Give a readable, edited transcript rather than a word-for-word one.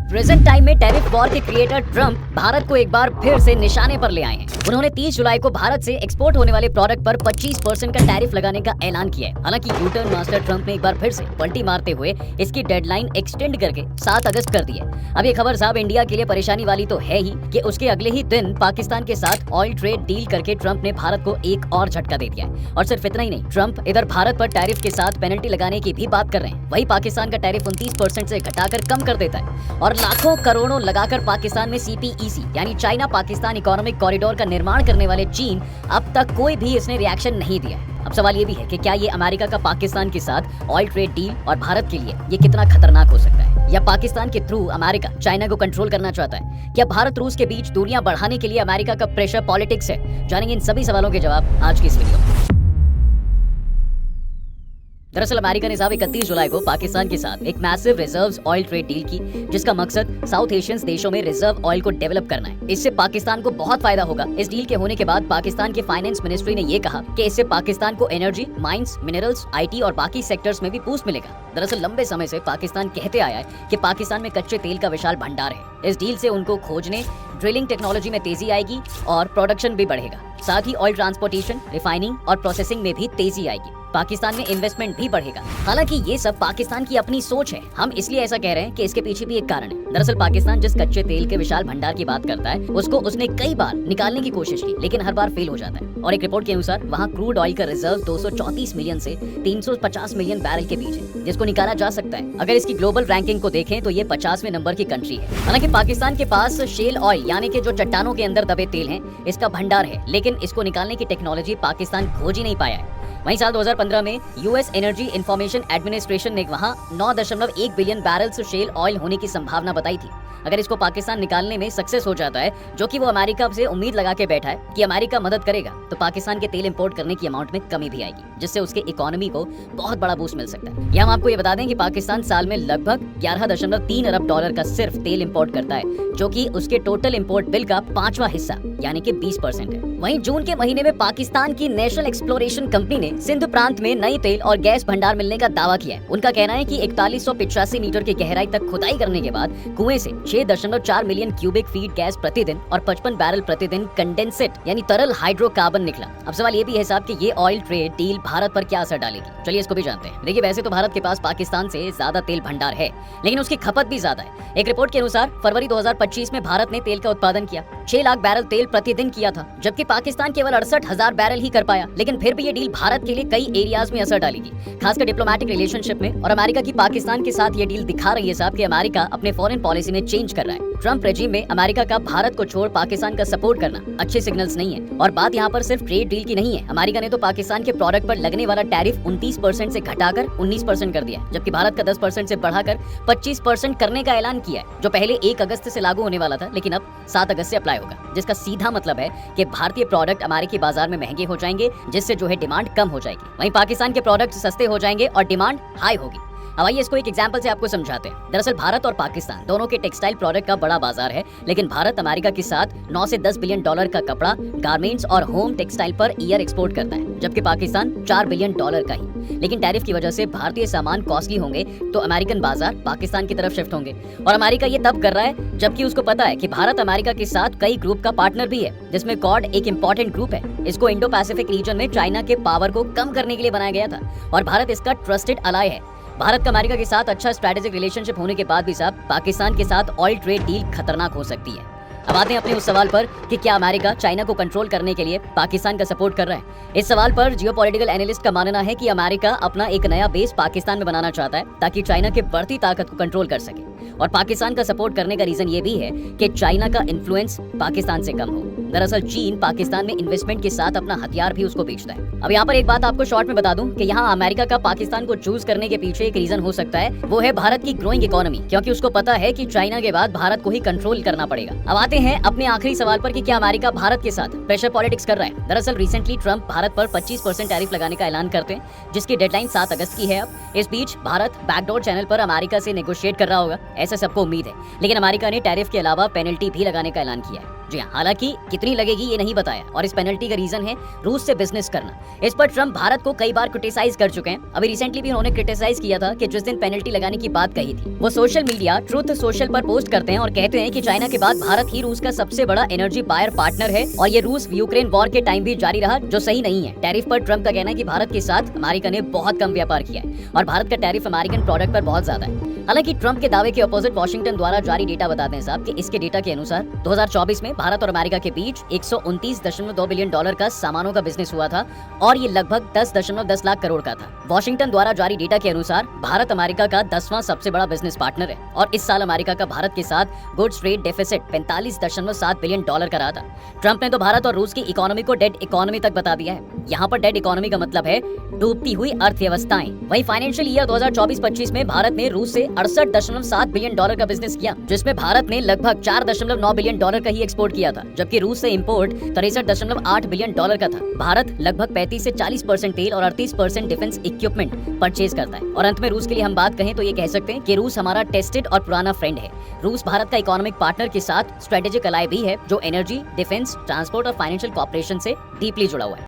Present time में tariff war के creator Trump Bharat को एक बार फिर से निशाने पर ले आए हैं। उन्होंने 30 जुलाई को भारत से एक्सपोर्ट होने वाले प्रोडक्ट पर 25% का टैरिफ लगाने का ऐलान किया है। हालांकि यूटर्न मास्टर ट्रम्प ने एक बार फिर से पलटी मारते हुए इसकी डेडलाइन एक्सटेंड करके 7 अगस्त कर दी है। अब ये खबर साहब इंडिया के लिए परेशानी वाली तो है ही कि उसके अगले ही दिन पाकिस्तान के साथ ऑयल ट्रेड डील करके ट्रम्प ने भारत को एक और झटका दे दिया है। और सिर्फ इतना ही नहीं, ट्रम्प इधर भारत पर टैरिफ के साथ पेनल्टी लगाने की भी बात कर रहे हैं। वही पाकिस्तान का टैरिफ 29% से घटाकर कम कर देता है और लाखों करोड़ों लगाकर पाकिस्तान में CPEC यानी चाइना पाकिस्तान इकोनॉमिक कॉरिडोर का निर्माण करने वाले चीन अब तक कोई भी इसने रिएक्शन नहीं दिया है। अब सवाल ये भी है कि क्या ये अमेरिका का पाकिस्तान के साथ ऑयल ट्रेड डील और भारत के लिए ये कितना खतरनाक हो सकता है, या पाकिस्तान के थ्रू अमेरिका चाइना को कंट्रोल करना चाहता है। क्या भारत रूस के बीच दूरियां बढ़ाने के लिए अमेरिका का प्रेशर पॉलिटिक्स है? जानेंगे इन सभी सवालों के जवाब आज की इस वीडियो में। दरअसल अमेरिका ने साहब 31 जुलाई को पाकिस्तान के साथ एक massive reserves oil trade deal की, जिसका मकसद साउथ एशियन देशों में रिजर्व ऑयल को डेवलप करना है। इससे पाकिस्तान को बहुत फायदा होगा। इस डील के होने के बाद पाकिस्तान के फाइनेंस मिनिस्ट्री ने ये कहा कि इससे पाकिस्तान को एनर्जी, माइंस, मिनरल्स, IT और बाकी सेक्टर्स में भी बूस्ट मिलेगा। दरअसल लंबे समय से पाकिस्तान कहते आया है कि पाकिस्तान में कच्चे तेल का विशाल भंडार है। इस डील से उनको खोजने, ड्रिलिंग टेक्नोलॉजी में तेजी आएगी और प्रोडक्शन भी बढ़ेगा। साथ ही ऑयल ट्रांसपोर्टेशन, रिफाइनिंग और प्रोसेसिंग में भी तेजी आएगी। पाकिस्तान में इन्वेस्टमेंट भी बढ़ेगा। हालांकि ये सब पाकिस्तान की अपनी सोच है। हम इसलिए ऐसा कह रहे हैं कि इसके पीछे भी एक कारण है। दरअसल पाकिस्तान जिस कच्चे तेल के विशाल भंडार की बात करता है, उसको उसने कई बार निकालने की कोशिश की, लेकिन हर बार फेल हो जाता है। और एक रिपोर्ट के अनुसार वहाँ क्रूड ऑयल का रिजर्व 234 मिलियन से 350 मिलियन बैरल के बीच है, जिसको निकाला जा सकता है। अगर इसकी ग्लोबल रैंकिंग को देखें तो ये 50वें नंबर की कंट्री है। हालांकि पाकिस्तान के पास शेल ऑयल यानी कि जो चट्टानों के अंदर दबे तेल हैं, इसका भंडार है, लेकिन इसको निकालने की टेक्नोलॉजी पाकिस्तान खोज ही नहीं पाया है। वहीं साल 2015 में US एनर्जी इंफॉर्मेशन एडमिनिस्ट्रेशन ने वहां 9.1 बिलियन बैरल्स शेल ऑयल होने की संभावना बताई थी। अगर इसको पाकिस्तान निकालने में सक्सेस हो जाता है, जो कि वो अमेरिका से उम्मीद लगा के बैठा है कि अमेरिका मदद करेगा, तो पाकिस्तान के तेल इंपोर्ट करने की अमाउंट में कमी भी आएगी, जिससे उसके इकोनॉमी को बहुत बड़ा बूस्ट मिल सकता है। यहाँ हम आपको ये बता दें कि पाकिस्तान साल में लगभग 11.3 अरब डॉलर का सिर्फ तेल इंपोर्ट करता है, जो कि उसके टोटल इंपोर्ट बिल का 5वां हिस्सा यानी कि 20% है। वहीं जून के महीने में पाकिस्तान की नेशनल एक्सप्लोरेशन कंपनी ने सिंध प्रांत में नई तेल और गैस भंडार मिलने का दावा किया है। उनका कहना है कि 4185 मीटर की गहराई तक खुदाई करने के बाद कुएं से 6.4 मिलियन क्यूबिक फीट गैस प्रतिदिन और 55 बैरल प्रतिदिन कंडेंसेट यानी तरल हाइड्रोकार्बन निकला। अब सवाल ये भी है साहब कि ये ऑयल ट्रेड डील भारत पर क्या असर डालेगी। चलिए इसको भी जानते हैं। देखिए, वैसे तो भारत के पास पाकिस्तान से ज्यादा तेल भंडार है, लेकिन उसकी खपत भी ज्यादा है। एक रिपोर्ट के अनुसार फरवरी 2025 में भारत ने तेल का उत्पादन किया 6 लाख बैरल तेल प्रतिदिन किया था, जबकि पाकिस्तान केवल 68,000 बैरल ही कर पाया। लेकिन फिर भी ये डील भारत के लिए कई एरियाज में असर डालेगी, खासकर डिप्लोमेटिक रिलेशनशिप में। और अमेरिका की पाकिस्तान के साथ ये डील दिखा रही है साहब कि अमेरिका अपने फॉरेन पॉलिसी में चेंज कर रहा है। ट्रम्प रेजिम में अमेरिका का भारत को छोड़ पाकिस्तान का सपोर्ट करना अच्छे सिग्नल्स नहीं है। और बात यहाँ पर सिर्फ ट्रेड डील की नहीं है। अमेरिका ने तो पाकिस्तान के प्रोडक्ट पर लगने वाला टैरिफ 29% से घटाकर 19% कर दिया, जबकि भारत का 10% से बढ़ाकर 25% करने का ऐलान किया है, जो पहले 1 अगस्त से लागू होने वाला था, लेकिन अब 7 अगस्त से अप्लाई होगा। जिसका सीधा मतलब है कि भारतीय प्रोडक्ट अमेरिकी बाजार में महंगे हो जाएंगे, जिससे जो है डिमांड कम हो जाएगी। वहीं पाकिस्तान के प्रोडक्ट सस्ते हो जाएंगे और डिमांड हाई होगी। अब आइए इसको एक एग्जांपल से आपको समझाते हैं। दरअसल भारत और पाकिस्तान दोनों के टेक्सटाइल प्रोडक्ट का बड़ा बाजार है, लेकिन भारत अमेरिका के साथ 9 से 10 बिलियन डॉलर का कपड़ा, गारमेंट्स और home textile per year export करता है, जबकि पाकिस्तान 4 बिलियन डॉलर का ही। लेकिन टैरिफ की वजह से भारतीय सामान कॉस्टली होंगे, तो अमेरिकन बाजार पाकिस्तान की तरफ शिफ्ट होंगे। और अमेरिका ये तब कर रहा है जबकि उसको पता है कि भारत अमेरिका के साथ कई ग्रुप का पार्टनर भी है, जिसमें क्वाड एक इंपॉर्टेंट ग्रुप है। इसको इंडो पैसिफिक रीजन में चाइना के पावर को कम करने के लिए बनाया गया था और भारत इसका ट्रस्टेड अलाय है। भारत का अमेरिका के साथ अच्छा स्ट्रेटेजिक रिलेशनशिप होने के बाद भी साहब पाकिस्तान के साथ ऑयल ट्रेड डील खतरनाक हो सकती है। अब आते हैं अपने उस सवाल पर कि क्या अमेरिका चाइना को कंट्रोल करने के लिए पाकिस्तान का सपोर्ट कर रहा है। इस सवाल पर जियोपॉलिटिकल एनालिस्ट का मानना है कि अमेरिका अपना एक नया बेस पाकिस्तान में बनाना चाहता है, ताकि चाइना के बढ़ती ताकत को कंट्रोल कर सके। और पाकिस्तान का सपोर्ट करने का रीजन ये भी है कि चाइना का इन्फ्लुएंस पाकिस्तान से कम हो। दरअसल चीन पाकिस्तान में इन्वेस्टमेंट के साथ अपना हथियार भी उसको बेचता है। अब यहाँ पर एक बात आपको शॉर्ट में बता दूं कि यहाँ अमेरिका का पाकिस्तान को चूज करने के पीछे एक रीजन हो सकता है, वो है भारत की ग्रोइंग इकोनॉमी, क्योंकि उसको पता है कि चाइना के बाद भारत को ही कंट्रोल करना पड़ेगा। अब आते हैं अपने आखिरी सवाल पर कि क्या अमेरिका भारत के साथ प्रेशर पॉलिटिक्स कर रहा है। दरअसल रिसेंटली ट्रम्प भारत पर 25% टैरिफ लगाने का ऐलान करते हैं, जिसकी डेडलाइन 7 अगस्त की है। अब इस बीच भारत बैकडोर चैनल पर अमेरिका से नेगोशिएट कर रहा होगा, ऐसा सबको उम्मीद है। लेकिन अमेरिका ने टैरिफ के अलावा पेनल्टी भी लगाने का ऐलान किया है। जी हाँ, हालांकि कितनी लगेगी ये नहीं बताया और इस पेनल्टी का रीजन है रूस से बिजनेस करना। इस पर ट्रंप भारत को कई बार क्रिटिसाइज कर चुके हैं। अभी रिसेंटली भी उन्होंने क्रिटिसाइज किया था कि जिस दिन पेनल्टी लगाने की बात कही थी, वो सोशल मीडिया ट्रूथ सोशल पर पोस्ट करते हैं और कहते हैं कि चाइना के बाद भारत ही रूस का सबसे बड़ा एनर्जी बायर पार्टनर है और ये रूस यूक्रेन वॉर के टाइम भी जारी रहा, जो सही नहीं है। टैरिफ पर ट्रंप का कहना है कि भारत के साथ अमेरिका ने बहुत कम व्यापार किया है और भारत का टैरिफ अमेरिकन प्रोडक्ट पर बहुत ज्यादा है। हालांकि ट्रंप के दावे के अपोजिट वॉशिंगटन द्वारा जारी डेटा बताते हैं साहब कि इसके डेटा के अनुसार 2024 में भारत और अमेरिका के बीच 129.2 बिलियन डॉलर का सामानों का बिजनेस हुआ था और ये लगभग 10.10 लाख करोड़ का था। वॉशिंगटन द्वारा जारी डेटा के अनुसार भारत अमेरिका का 10वां सबसे बड़ा बिजनेस पार्टनर है और इस साल अमेरिका का भारत के साथ goods trade deficit 45.7 billion dollar का रहा था। ट्रंप ने तो भारत और रूस की इकोनॉमी को डेड इकोनॉमी तक बता दिया है। यहाँ पर डेड इकोनॉमी का मतलब है डूबती हुई अर्थव्यवस्थाएं। वही फाइनेंशियल ईयर 2024-25 में भारत ने रूस से 68.7 बिलियन डॉलर का बिजनेस किया, जिसमें भारत ने लगभग 4.9 बिलियन डॉलर का ही एक्सपोर्ट किया था, जबकि रूस से इंपोर्ट 63.8 बिलियन डॉलर का था। भारत लगभग 35 से 40% तेल और 38% डिफेंस इक्विपमेंट परचेज करता है। और अंत में रूस के लिए हम बात कहें तो ये कह सकते हैं कि रूस हमारा टेस्टेड और पुराना फ्रेंड है। रूस भारत का इकोनॉमिक पार्टनर के साथ स्ट्रेटेजिक अलाई भी है, जो एनर्जी, डिफेंस, ट्रांसपोर्ट और फाइनेंशियल कॉर्पोरेशन से डीपली जुड़ा हुआ है।